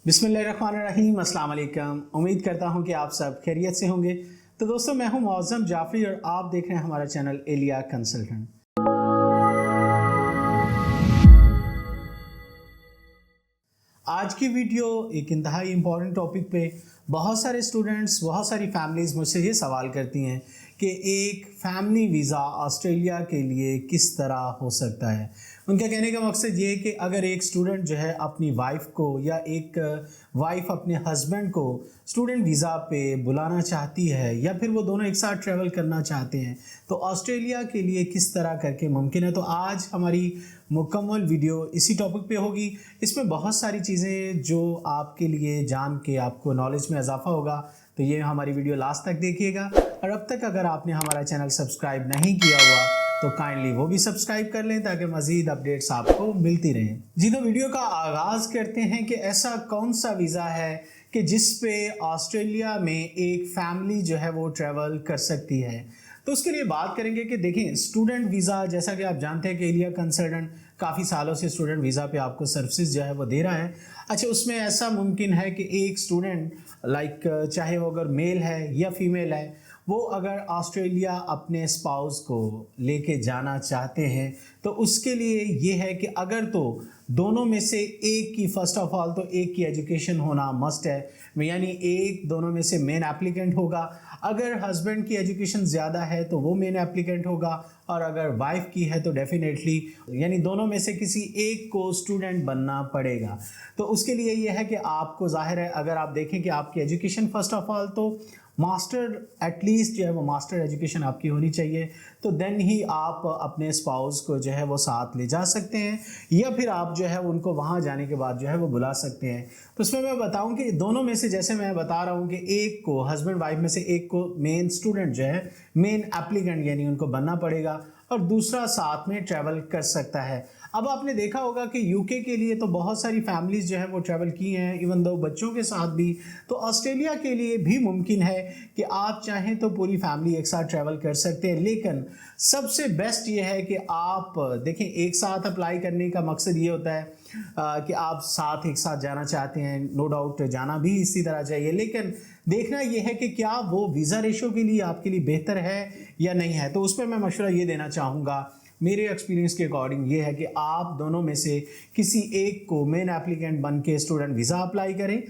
बिस्मिल्लाहिर्रहमानिर्रहीम, अस्सलाम वालेकुम। उम्मीद करता हूँ कि आप सब खैरियत से होंगे। तो दोस्तों, मैं हूँ मौज़म जाफ़री और आप देख रहे हैं हमारा चैनल एलिया कंसल्टेंट। आज की वीडियो एक इंतहाई इम्पॉर्टेंट टॉपिक पे बहुत सारे स्टूडेंट्स, बहुत सारी फैमिलीज़ मुझसे ये सवाल करती हैं कि एक फ़ैमिली वीज़ा ऑस्ट्रेलिया के लिए किस तरह हो सकता है। उनका कहने का मकसद ये है कि अगर एक स्टूडेंट जो है अपनी वाइफ को या एक वाइफ अपने हस्बैंड को स्टूडेंट वीज़ा पे बुलाना चाहती है या फिर वो दोनों एक साथ ट्रैवल करना चाहते हैं तो ऑस्ट्रेलिया के लिए किस तरह करके मुमकिन है। तो आज हमारी मुकम्मल वीडियो इसी टॉपिक पे होगी। इसमें बहुत सारी चीज़ें जो आपके लिए जान के आपको नॉलेज में इजाफा होगा, तो ये हमारी वीडियो लास्ट तक देखिएगा। और अब तक अगर आपने हमारा चैनल सब्सक्राइब नहीं किया हुआ तो काइंडली वो भी सब्सक्राइब कर लें ताकि मज़ीद अपडेट्स आपको मिलती रहें। जी, तो वीडियो का आगाज़ करते हैं कि ऐसा कौन सा वीज़ा है कि जिस पे ऑस्ट्रेलिया में एक फैमिली जो है वो ट्रैवल कर सकती है। तो उसके लिए बात करेंगे कि देखें, स्टूडेंट वीज़ा, जैसा कि आप जानते हैं कि एलिया कंसल्टेंट काफ़ी सालों से स्टूडेंट वीज़ा पे आपको सर्विसेज जो है वो दे रहा है। अच्छा, उसमें ऐसा मुमकिन है कि एक स्टूडेंट चाहे वो अगर मेल है या फीमेल है, वो अगर ऑस्ट्रेलिया अपने स्पाउस को लेके जाना चाहते हैं तो उसके लिए ये है कि अगर तो दोनों में से एक की, फर्स्ट ऑफ ऑल तो एक की एजुकेशन होना मस्ट है, यानी एक दोनों में से मेन एप्लीकेंट होगा। अगर हस्बैंड की एजुकेशन ज़्यादा है तो वो मेन एप्लीकेंट होगा, और अगर वाइफ की है तो डेफिनेटली यानी दोनों में से किसी एक को स्टूडेंट बनना पड़ेगा। तो उसके लिए ये है कि आपको ज़ाहिर है, अगर आप देखें कि आपकी एजुकेशन फर्स्ट ऑफ ऑल तो मास्टर, एटलीस्ट जो है वो मास्टर एजुकेशन आपकी होनी चाहिए, तो देन ही आप अपने स्पाउस को जो है वो साथ ले जा सकते हैं, या फिर आप जो है उनको वहाँ जाने के बाद जो है वो बुला सकते हैं। तो उसमें मैं बताऊं कि दोनों में से, जैसे मैं बता रहा हूं कि एक को, हस्बैंड वाइफ में से एक को मेन स्टूडेंट जो है, मेन एप्लीकेंट यानी उनको बनना पड़ेगा, और दूसरा साथ में ट्रैवल कर सकता है। अब आपने देखा होगा कि यूके के लिए तो बहुत सारी फैमिलीज़ जो है वो ट्रैवल की हैं, इवन दो बच्चों के साथ भी। तो ऑस्ट्रेलिया के लिए भी मुमकिन है कि आप चाहें तो पूरी फैमिली एक साथ ट्रैवल कर सकते हैं, लेकिन सबसे बेस्ट ये है कि आप देखें, एक साथ अप्लाई करने का मकसद ये होता है कि आप एक साथ जाना चाहते हैं, नो डाउट जाना भी इसी तरह चाहिए, लेकिन देखना यह है कि क्या वो वीज़ा रेशो के लिए आपके लिए बेहतर है या नहीं है। तो उस पर मैं मशवरा ये देना चाहूँगा, मेरे एक्सपीरियंस के अकॉर्डिंग ये है कि आप दोनों में से किसी एक को मेन एप्लीकेंट बन के स्टूडेंट वीज़ा अप्लाई करें।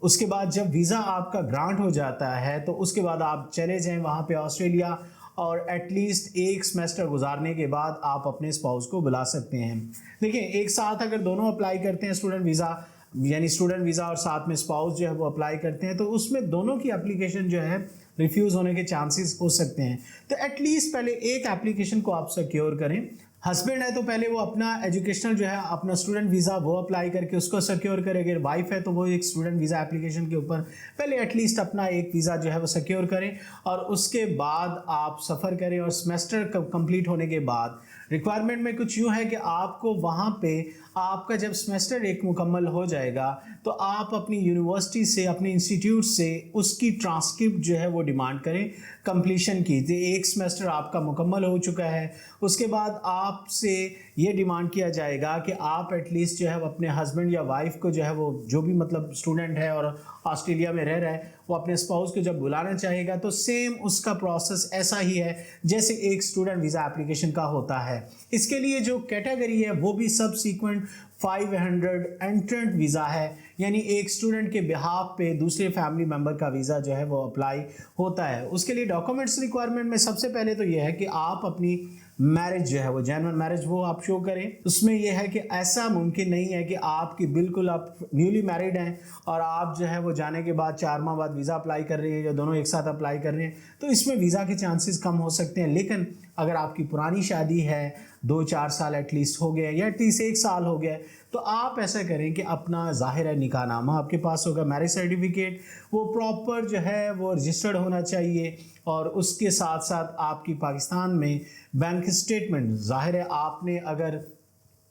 उसके बाद जब वीज़ा आपका ग्रांट हो जाता है तो उसके बाद आप चले जाएं वहाँ पे ऑस्ट्रेलिया, और एटलीस्ट एक सेमेस्टर गुजारने के बाद आप अपने स्पाउस को बुला सकते हैं। देखिए, एक साथ अगर दोनों अप्लाई करते हैं स्टूडेंट वीज़ा, यानी स्टूडेंट वीज़ा और साथ में स्पाउस जो है वो अप्लाई करते हैं, तो उसमें दोनों की एप्लीकेशन जो है रिफ्यूज़ होने के चांसेस हो सकते हैं। तो एटलीस्ट पहले एक एप्लीकेशन को आप सिक्योर करें। हस्बैंड है तो पहले वो अपना एजुकेशनल जो है, अपना स्टूडेंट वीज़ा वो अप्लाई करके उसको सिक्योर करे। अगर वाइफ है तो वो एक स्टूडेंट वीज़ा एप्लीकेशन के ऊपर पहले एटलीस्ट अपना एक वीज़ा जो है वो सिक्योर करें, और उसके बाद आप सफ़र करें। और सेमेस्टर कंप्लीट होने के बाद रिक्वायरमेंट में कुछ यूँ है कि आपको वहाँ पे आपका जब सेमेस्टर एक मुकम्मल हो जाएगा तो आप अपनी यूनिवर्सिटी से, अपने इंस्टीट्यूट से उसकी ट्रांसक्रिप्ट जो है वो डिमांड करें कंप्लीशन की। तो एक सेमेस्टर आपका मुकम्मल हो चुका है, उसके बाद आपसे ये डिमांड किया जाएगा कि आप एटलीस्ट जो है वो अपने हस्बैंड या वाइफ को जो है वो, जो भी मतलब स्टूडेंट है और ऑस्ट्रेलिया में रह रहा है, वो अपने स्पाउस को जब बुलाना चाहेगा तो सेम उसका प्रोसेस ऐसा ही है जैसे एक स्टूडेंट वीज़ा एप्लीकेशन का होता है। इसके लिए जो कैटेगरी है वो भी सबसीक्वेंट 500 एंट्रेंट वीज़ा है, यानी एक स्टूडेंट के बिहाफ पे दूसरे फैमिली मेम्बर का वीज़ा जो है वो अप्लाई होता है। उसके लिए डॉक्यूमेंट्स रिक्वायरमेंट में सबसे पहले तो ये है कि आप अपनी मैरिज जो है वो जेन्युइन मैरिज वो आप शो करें। उसमें यह है कि ऐसा मुमकिन नहीं है कि आपकी बिल्कुल आप न्यूली मैरिड हैं और आप जो है वो जाने के बाद 4 माह बाद वीज़ा अप्लाई कर रही है या दोनों एक साथ अप्लाई कर रहे हैं, तो इसमें वीज़ा के चांसेस कम हो सकते हैं। लेकिन अगर आपकी पुरानी शादी है, 2-4 साल एटलीस्ट हो गए या एटलीस्ट 1 साल हो गया, तो आप ऐसा करें कि अपना ज़ाहिर है निकाहनामा आपके पास होगा, मैरिज सर्टिफिकेट वो प्रॉपर जो है वो रजिस्टर्ड होना चाहिए, और उसके साथ साथ आपकी पाकिस्तान में बैंक स्टेटमेंट, ज़ाहिर है आपने अगर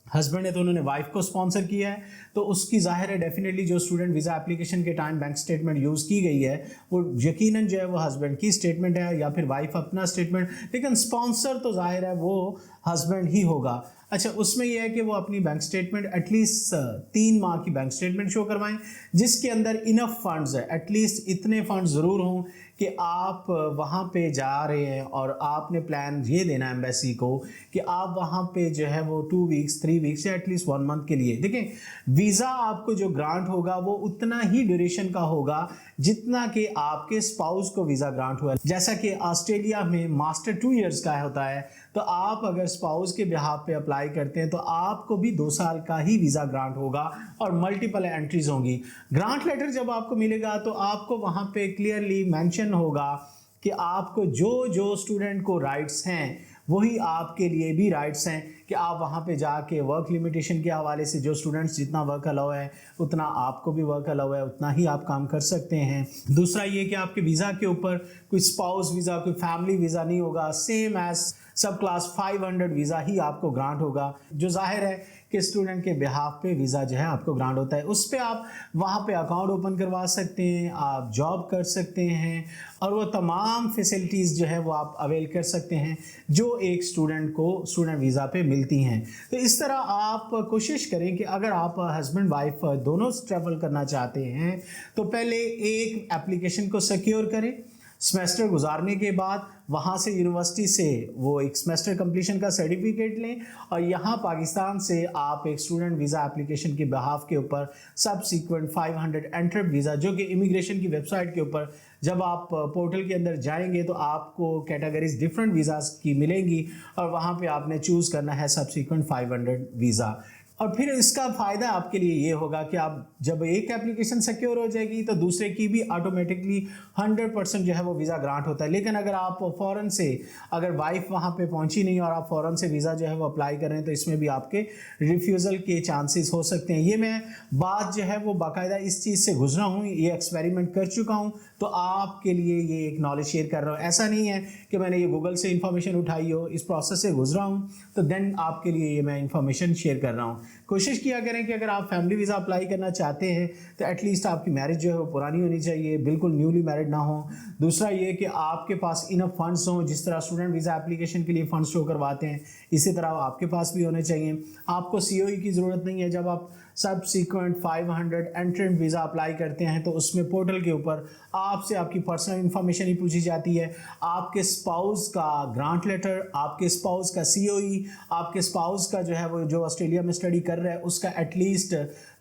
हस्बैंड है तो उन्होंने वाइफ को स्पॉन्सर किया है तो उसकी ज़ाहिर है डेफिनेटली जो स्टूडेंट वीज़ा एप्लीकेशन के टाइम बैंक स्टेटमेंट यूज़ की गई है वो यकीनन जो है वो हस्बैंड की स्टेटमेंट है या फिर वाइफ अपना स्टेटमेंट, लेकिन स्पॉन्सर तो ज़ाहिर है वो हस्बैंड ही होगा। अच्छा, उसमें यह है कि वो अपनी बैंक स्टेटमेंट एटलीस्ट 3 माह की बैंक स्टेटमेंट शो करवाएं जिसके अंदर इनफ फंड्स है, एटलीस्ट इतने फंड्स ज़रूर हों कि आप वहाँ पे जा रहे हैं और आपने प्लान ये देना है एम्बेसी को कि आप वहाँ पे जो है वो 2 वीक्स 3 वीक्स या एटलीस्ट 1 मंथ के लिए, देखें वीज़ा आपको जो ग्रांट होगा वो उतना ही ड्यूरेशन का होगा जितना कि आपके स्पाउस को वीज़ा ग्रांट हुआ है। जैसा कि ऑस्ट्रेलिया में मास्टर 2 इयर्स का होता है, तो आप अगर स्पाउस के बिहाफ पे अप्लाई करते हैं तो आपको भी 2 साल का ही वीज़ा ग्रांट होगा और मल्टीपल एंट्रीज होंगी। ग्रांट लेटर जब आपको मिलेगा तो आपको वहाँ पे क्लियरली मेंशन होगा कि आपको जो जो स्टूडेंट को राइट्स हैं वही आपके लिए भी राइट्स हैं कि आप वहाँ पे जाके वर्क लिमिटेशन के हवाले से जो स्टूडेंट्स जितना वर्क अलाउ है उतना आपको भी वर्क अलाउ है, उतना ही आप काम कर सकते हैं। दूसरा ये कि आपके वीज़ा के ऊपर कोई स्पाउस वीज़ा कोई फैमिली वीज़ा नहीं होगा, सेम एज सब क्लास 500 वीज़ा ही आपको ग्रांट होगा, जो जाहिर है कि स्टूडेंट के बिहाफ पे वीज़ा जो है आपको ग्रांट होता है। उस पर आप वहाँ पे अकाउंट ओपन करवा सकते हैं, आप जॉब कर सकते हैं और वो तमाम फैसिलिटीज़ जो है वो आप अवेल कर सकते हैं जो एक स्टूडेंट को स्टूडेंट वीज़ा पे मिलती हैं। तो इस तरह आप कोशिश करें कि अगर आप हस्बैंड वाइफ दोनों ट्रैवल करना चाहते हैं तो पहले एक एप्लीकेशन को सिक्योर करें, सेमेस्टर गुजारने के बाद वहाँ से यूनिवर्सिटी से वो एक सेमेस्टर कंप्लीशन का सर्टिफिकेट लें और यहाँ पाकिस्तान से आप एक स्टूडेंट वीज़ा एप्लीकेशन के बिहाफ के ऊपर सब सीक्वेंट 500 एंट्रेड वीज़ा, जो कि इमिग्रेशन की वेबसाइट के ऊपर जब आप पोर्टल के अंदर जाएंगे तो आपको कैटेगरीज डिफरेंट वीज़ाज़ की मिलेंगी और वहाँ पे आपने चूज़ करना है सब सीक्वेंट 500 वीज़ा। और फिर इसका फ़ायदा आपके लिए ये होगा कि आप जब एक एप्लीकेशन सिक्योर हो जाएगी तो दूसरे की भी ऑटोमेटिकली 100% जो है वो वीज़ा ग्रांट होता है। लेकिन अगर आप फ़ौरन से अगर वाइफ वहाँ पे पहुँची नहीं और आप फ़ौरन से वीज़ा जो है वो अप्लाई करें तो इसमें भी आपके रिफ्यूज़ल के चांसेस हो सकते हैं। ये मैं बात जो है वो बाकायदा इस चीज़ से गुजरा हूँ, ये एक्सपेरिमेंट कर चुका हूँ, तो आपके लिए ये एक नॉलेज शेयर कर रहा हूँ। ऐसा नहीं है कि मैंने ये गूगल से इन्फॉर्मेशन उठाई हो, इस प्रोसेस से गुजरा हूँ तो देन आपके लिए ये मैं इन्फॉर्मेशन शेयर कर रहा हूँ। कोशिश किया करें कि अगर आप फैमिली वीज़ा अप्लाई करना चाहते हैं तो एटलीस्ट आपकी मैरिज जो है वो पुरानी होनी चाहिए, बिल्कुल न्यूली मैरिड ना हो। दूसरा ये कि आपके पास इनफ फंड्स हों, जिस तरह स्टूडेंट वीज़ा एप्लीकेशन के लिए फ़ंड्स शो करवाते हैं इसी तरह आपके पास भी होने चाहिए। आपको COE की ज़रूरत नहीं है। जब आप सब सीक्वेंट 500 एंट्रेंट वीज़ा अप्लाई करते हैं तो उसमें पोर्टल के ऊपर आपसे आपकी पर्सनल इन्फॉर्मेशन ही पूछी जाती है, आपके स्पाउस का ग्रांट लेटर, आपके स्पाउस का COE, आपके स्पाउस का जो है वो जो ऑस्ट्रेलिया में स्टडी कर रहा है उसका एटलीस्ट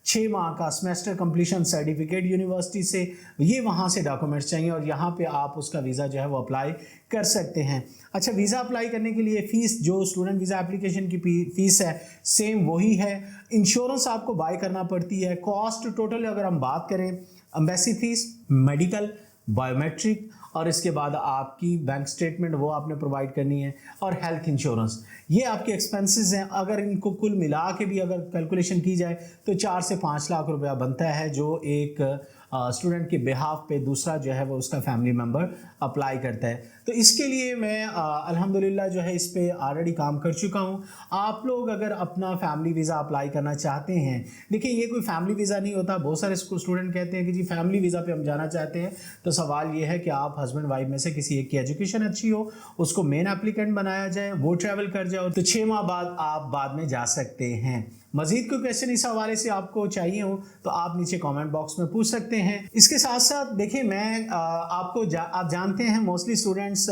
6 माह का सेमेस्टर कंप्लीशन सर्टिफिकेट यूनिवर्सिटी से, ये वहाँ से डॉक्यूमेंट्स चाहिए और यहाँ पे आप उसका वीज़ा जो है वो अप्लाई कर सकते हैं। अच्छा, वीज़ा अप्लाई करने के लिए फ़ीस जो स्टूडेंट वीज़ा एप्लीकेशन की फ़ीस है सेम वही है। इंश्योरेंस आपको बाय करना पड़ती है। कॉस्ट टोटल अगर हम बात करें, एम्बेसी फ़ीस, मेडिकल, बायोमेट्रिक और इसके बाद आपकी बैंक स्टेटमेंट वो आपने प्रोवाइड करनी है और हेल्थ इंश्योरेंस, ये आपके एक्सपेंसेस हैं। अगर इनको कुल मिला के भी अगर कैलकुलेशन की जाए तो 4 से 5 लाख रुपया बनता है जो एक स्टूडेंट के बिहाफ पे दूसरा जो है वो उसका फैमिली मेम्बर अप्लाई करता है। तो इसके लिए मैं अल्हम्दुलिल्लाह जो है इस पे ऑलरेडी काम कर चुका हूँ। आप लोग अगर अपना फैमिली वीज़ा अप्लाई करना चाहते हैं, देखिए ये कोई फैमिली वीज़ा नहीं होता। बहुत सारे स्टूडेंट कहते हैं कि जी फैमिली वीज़ा पे हम जाना चाहते हैं, तो सवाल ये है कि आप हस्बैंड वाइफ में से किसी एक की एजुकेशन अच्छी हो, उसको मेन एप्लीकेंट बनाया जाए, वो ट्रैवल कर जाओ तो 6 माह बाद आप बाद में जा सकते हैं। मजीद कोई क्वेश्चन इस हवाले से आपको चाहिए हो तो आप नीचे कमेंट बॉक्स में पूछ सकते हैं। इसके साथ साथ देखिए मैं आप जानते हैं मोस्टली स्टूडेंट्स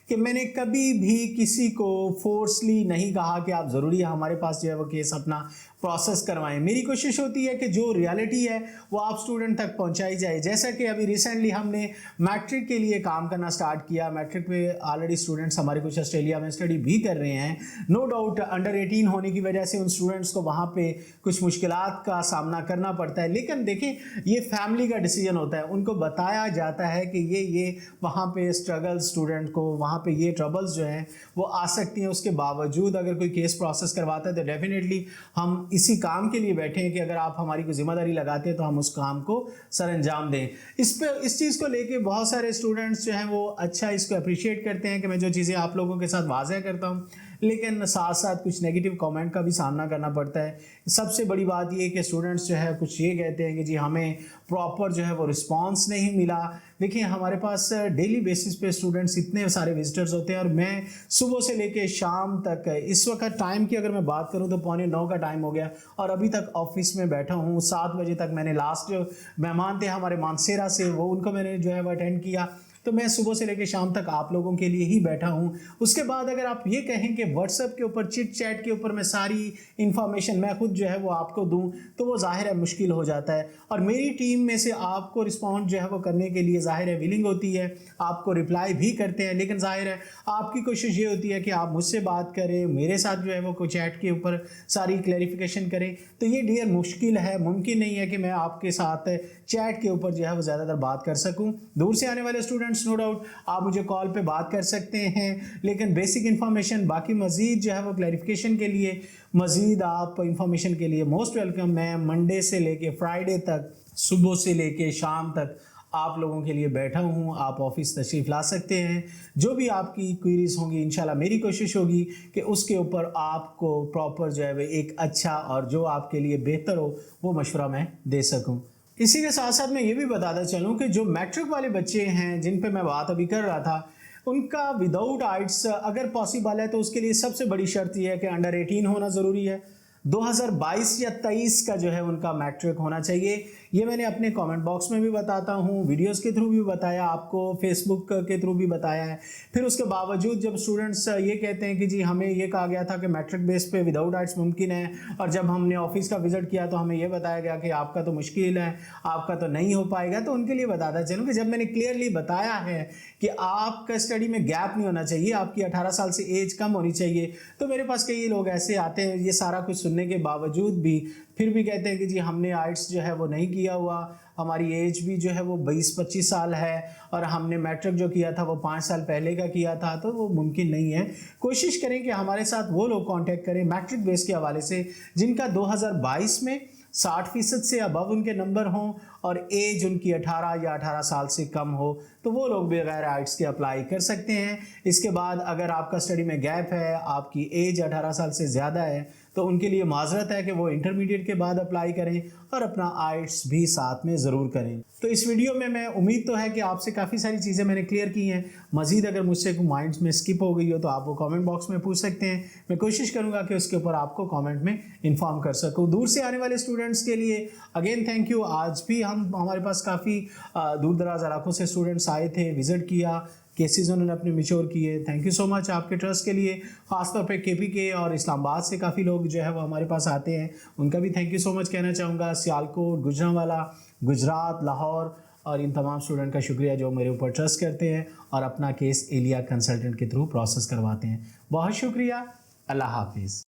कि मैंने कभी भी किसी को फोर्सली नहीं कहा कि आप ज़रूरी है हमारे पास जो है वो केस अपना प्रोसेस करवाएं। मेरी कोशिश होती है कि जो रियलिटी है वो आप स्टूडेंट तक पहुंचाई जाए। जैसा कि अभी रिसेंटली हमने मैट्रिक के लिए काम करना स्टार्ट किया। मैट्रिक में ऑलरेडी स्टूडेंट्स हमारे कुछ ऑस्ट्रेलिया में स्टडी भी कर रहे हैं। नो डाउट अंडर 18 होने की वजह से उन स्टूडेंट्स को वहाँ पे कुछ मुश्किलात का सामना करना पड़ता है, लेकिन देखिए ये फैमिली का डिसीजन होता है। उनको बताया जाता है कि ये वहाँ पे स्ट्रगल स्टूडेंट को वहाँ पे ये ट्रबल्स जो हैं वो आ सकती हैं। उसके बावजूद अगर कोई केस प्रोसेस करवाता है तो डेफिनेटली हम इसी काम के लिए बैठे हैं कि अगर आप हमारी कोई जिम्मेदारी लगाते हैं तो हम उस काम को सर अंजाम दें। इस चीज़ को लेके बहुत सारे स्टूडेंट्स जो हैं वो अच्छा इसको अप्रिशिएट करते हैं कि मैं जो चीज़ें आप लोगों के साथ वाज़ह करता हूँ, लेकिन साथ साथ कुछ नेगेटिव कमेंट का भी सामना करना पड़ता है। सबसे बड़ी बात ये है कि स्टूडेंट्स जो है कुछ ये कहते हैं कि जी हमें प्रॉपर जो है वो रिस्पांस नहीं मिला। देखिए हमारे पास डेली बेसिस पे स्टूडेंट्स इतने सारे विजिटर्स होते हैं और मैं सुबह से लेके शाम तक, इस वक्त टाइम की अगर मैं बात करूं तो 8:45 का टाइम हो गया और अभी तक ऑफिस में बैठा हूं। 7 बजे तक मैंने लास्ट जो मेहमान थे हमारे मानसेरा से, वो उनको मैंने जो है वो अटेंड किया। तो मैं सुबह से लेकर शाम तक आप लोगों के लिए ही बैठा हूं। उसके बाद अगर आप ये कहें कि व्हाट्सएप के ऊपर, चिट चैट के ऊपर मैं सारी इन्फॉर्मेशन मैं खुद जो है वो आपको दूं, तो वो जाहिर है मुश्किल हो जाता है। और मेरी टीम में से आपको रिस्पॉन्ड जो है वो करने के लिए जाहिर है विलिंग होती है, आपको रिप्लाई भी करते हैं, लेकिन जाहिर है आपकी कोशिश ये होती है कि आप मुझसे बात करें, मेरे साथ जो है वो चैट के ऊपर सारी क्लैरिफिकेशन करें। तो ये डियर मुश्किल है, मुमकिन नहीं है कि मैं आपके साथ चैट के ऊपर जो है वो ज़्यादातर बात कर सकूं। दूर से आने वाले स्टूडेंट्स नो डाउट आप मुझे कॉल पे बात कर सकते हैं, लेकिन बेसिक इन्फॉर्मेशन, बाकी मज़ीद जो है वो क्लैरिफिकेशन के लिए, मज़ीद आप इन्फॉर्मेशन के लिए मोस्ट वेलकम। मैं मंडे से लेके फ्राइडे तक, सुबह से लेके शाम तक आप लोगों के लिए बैठा हूँ। आप ऑफिस तशरीफ़ ला सकते हैं, जो भी आपकी क्वेरीज होंगी इंशाल्लाह मेरी कोशिश होगी कि उसके ऊपर आपको प्रॉपर जो है एक अच्छा और जो आपके लिए बेहतर हो वो मशवरा मैं दे सकूँ। इसी के साथ साथ मैं ये भी बताता चलूँ कि जो मैट्रिक वाले बच्चे हैं जिन पे मैं बात अभी कर रहा था, उनका विदाउट आइट्स अगर पॉसिबल है तो उसके लिए सबसे बड़ी शर्त यह है कि अंडर 18 होना ज़रूरी है। 2022 या 23 का जो है उनका मैट्रिक होना चाहिए। ये मैंने अपने कमेंट बॉक्स में भी बताता हूँ, वीडियोस के थ्रू भी बताया, आपको फेसबुक के थ्रू भी बताया है। फिर उसके बावजूद जब स्टूडेंट्स ये कहते हैं कि जी हमें ये कहा गया था कि मैट्रिक बेस पे विदाउट आइट्स मुमकिन है, और जब हमने ऑफिस का विजिट किया तो हमें ये बताया गया कि आपका तो मुश्किल है, आपका तो नहीं हो पाएगा, तो उनके लिए बताता चलूँ कि जब मैंने क्लियरली बताया है कि आपका स्टडी में गैप नहीं होना चाहिए, आपकी 18 साल से एज कम होनी चाहिए, तो मेरे पास कई लोग ऐसे आते हैं ये सारा कुछ सुनने के बावजूद भी फिर भी कहते हैं कि जी हमने आइट्स जो है वो नहीं किया हुआ, हमारी एज भी जो है वो 20-25 साल है और हमने मैट्रिक जो किया था वो 5 साल पहले का किया था, तो वो मुमकिन नहीं है। कोशिश करें कि हमारे साथ वो लोग कांटेक्ट करें मैट्रिक बेस के हवाले से जिनका 2022 में 60% से अबव उनके नंबर हों और एज उनकी 18 या 18 साल से कम हो, तो वो लोग बगैर आइट्स के अप्लाई कर सकते हैं। इसके बाद अगर आपका स्टडी में गैप है, आपकी एज 18 साल से ज़्यादा है, तो उनके लिए माजरत है कि वो इंटरमीडिएट के बाद अप्लाई करें और अपना आइट्स भी साथ में ज़रूर करें। तो इस वीडियो में मैं उम्मीद तो है कि आपसे काफ़ी सारी चीज़ें मैंने क्लियर की हैं। मज़ीद अगर मुझसे कोई माइंड्स में स्किप हो गई हो तो आप वो कमेंट बॉक्स में पूछ सकते हैं, मैं कोशिश करूँगा कि उसके ऊपर आपको कमेंट में इन्फॉर्म कर सकूँ। दूर से आने वाले स्टूडेंट्स के लिए अगेन थैंक यू। आज भी हमारे पास काफ़ी दूर दराज इलाकों से स्टूडेंट्स आए थे, विज़िट किया, केसेस उन्होंने अपने मिच्योर किए। थैंक यू सो मच आपके ट्रस्ट के लिए। ख़ासतौर पे KPK और इस्लामाबाद से काफ़ी लोग जो है वो हमारे पास आते हैं, उनका भी थैंक यू सो मच कहना चाहूँगा। सियालकोट, गुजरांवाला, गुजरात, लाहौर और इन तमाम स्टूडेंट का शुक्रिया जो मेरे ऊपर ट्रस्ट करते हैं और अपना केस एलिया कंसल्टेंट के थ्रू प्रोसेस करवाते हैं। बहुत शुक्रिया। अल्लाह हाफिज़।